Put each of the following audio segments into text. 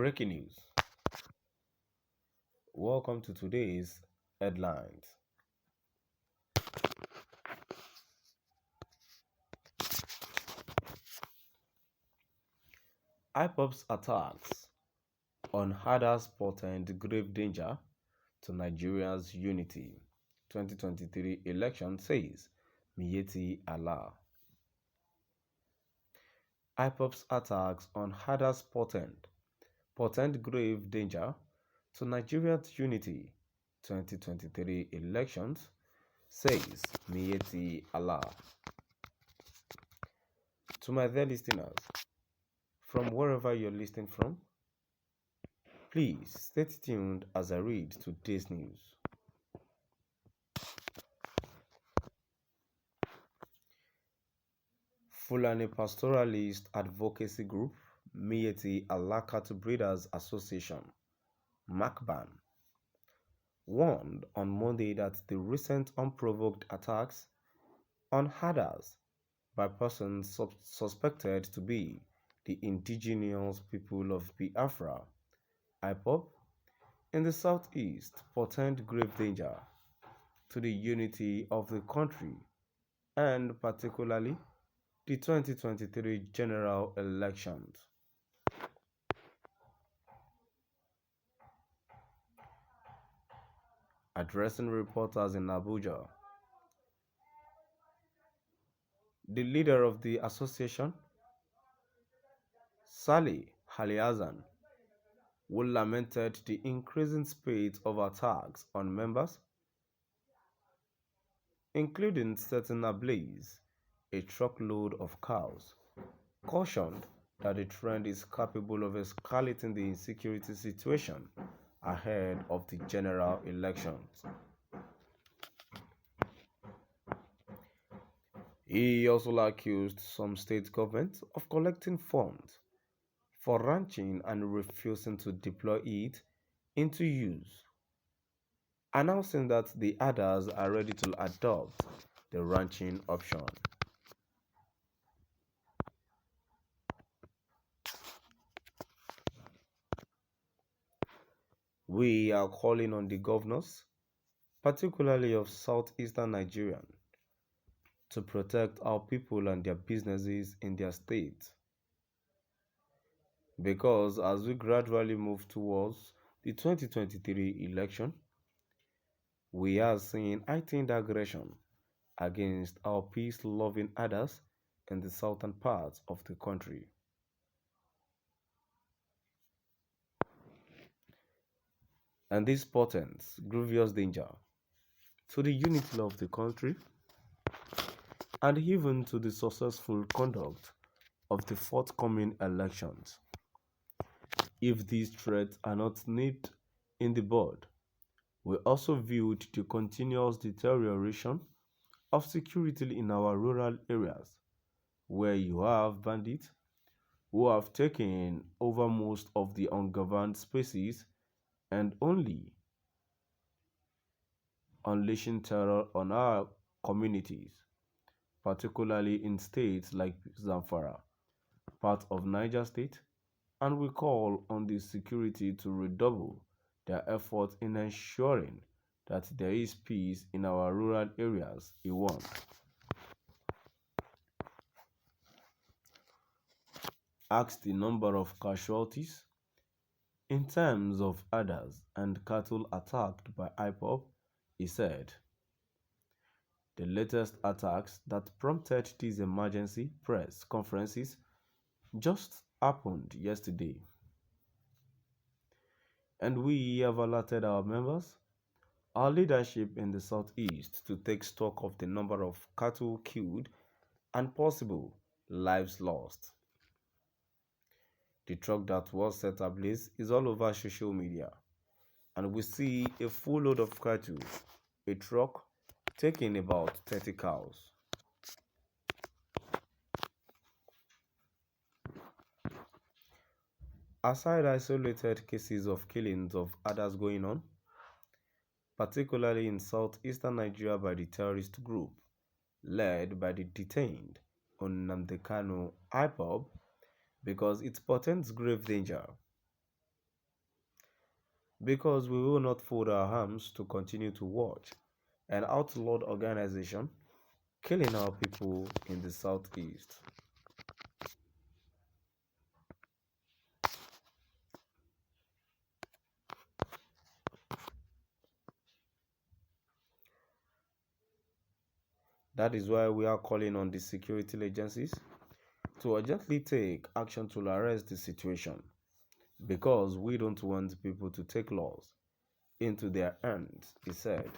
Breaking news. Welcome to today's headlines. Ipob's attacks on herders portend grave danger to Nigeria's unity. 2023 election says Miyetti Allah. Ipob's attacks on herders portend grave danger to Nigeria's unity. 2023 elections says Miyetti Allah. To my dear listeners, from wherever you're listening from, please stay tuned as I read today's news. Fulani Pastoralist Advocacy Group, Miyetti Allah Cattle Breeders Association, MACBAN, warned on Monday that the recent unprovoked attacks on herders by persons suspected to be the indigenous people of Biafra, Ipob, in the southeast portend grave danger to the unity of the country and particularly the 2023 general elections. Addressing reporters in Abuja, the leader of the association, Salih Haliazan, who lamented the increasing spate of attacks on members, including setting ablaze a truckload of cows, cautioned that the trend is capable of escalating the insecurity situation ahead of the general elections. He also accused some state governments of collecting funds for ranching and refusing to deploy it into use, announcing that the others are ready to adopt the ranching option. We are calling on the governors, particularly of southeastern Nigeria, to protect our people and their businesses in their state. Because as we gradually move towards the 2023 election, we are seeing heightened aggression against our peace-loving others in the southern parts of the country. And this portends grievous danger to the unity of the country and even to the successful conduct of the forthcoming elections. If these threats are not nipped in the bud, we also viewed the continuous deterioration of security in our rural areas, where you have bandits who have taken over most of the ungoverned spaces and only unleashing terror on our communities, particularly in states like Zamfara, part of Niger State, and we call on the security to redouble their efforts in ensuring that there is peace in our rural areas. He warned. Asked the number of casualties in terms of herders and cattle attacked by Ipob, he said, the latest attacks that prompted these emergency press conferences just happened yesterday. And we have alerted our members, our leadership in the southeast, to take stock of the number of cattle killed and possible lives lost. The truck that was set ablaze is all over social media, and we see a full load of cattle, a truck taking about 30 cows. Aside isolated cases of killings of others going on, particularly in southeastern Nigeria by the terrorist group led by the detained Nnamdi Kanus Ipob, because it portends grave danger. because we will not fold our arms to continue to watch an outlawed organization killing our people in the southeast. That is why we are calling on the security agencies to urgently take action to arrest the situation, because we don't want people to take laws into their hands, he said.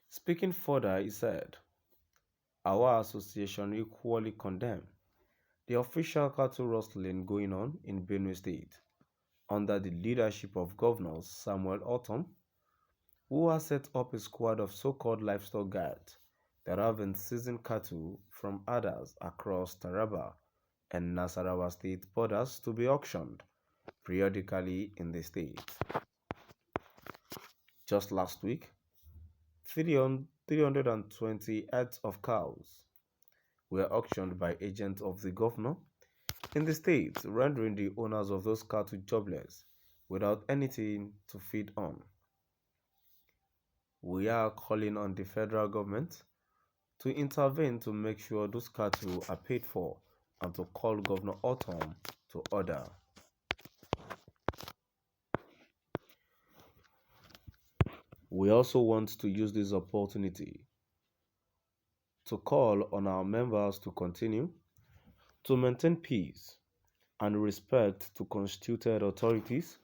Speaking further, he said, our association equally condemns the official cattle rustling going on in Benue State under the leadership of Governor Samuel Ortom, who has set up a squad of so-called livestock guards that have been seizing cattle from herders across Taraba and Nasarawa state borders to be auctioned periodically in the state. Just last week, 320 heads of cows were auctioned by agents of the governor in the state, rendering the owners of those cattle jobless without anything to feed on. We are calling on the federal government to intervene to make sure those cattle are paid for and to call Governor Ortom to order. We also want to use this opportunity to call on our members to continue to maintain peace and respect to constituted authorities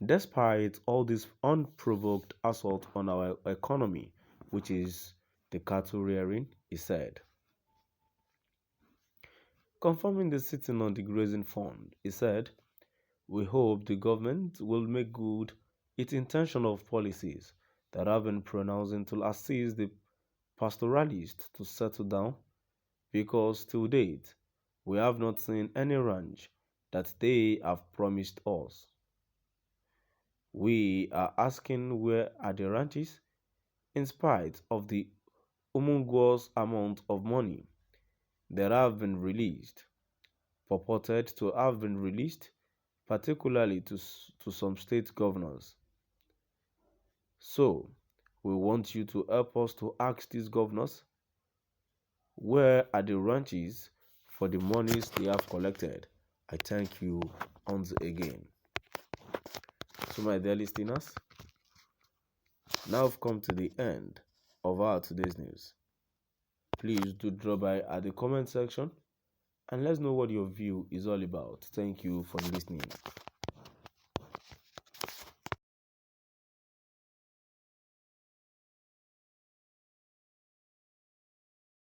despite all this unprovoked assault on our economy, which is the cattle rearing, he said. Confirming the sitting on the grazing fund, he said, we hope the government will make good its intention of policies that have been pronouncing to assist the pastoralists to settle down, because to date we have not seen any ranch that they have promised us. We are asking, where are the ranches in spite of the humongous amount of money that have been released, purported to have been released, particularly to some state governors. So, we want you to help us to ask these governors, where are the ranches for the monies they have collected? I thank you once again. So, my dear listeners, now we've come to the end of our today's news. Please do drop by at the comment section and let's know what your view is all about. Thank you for listening.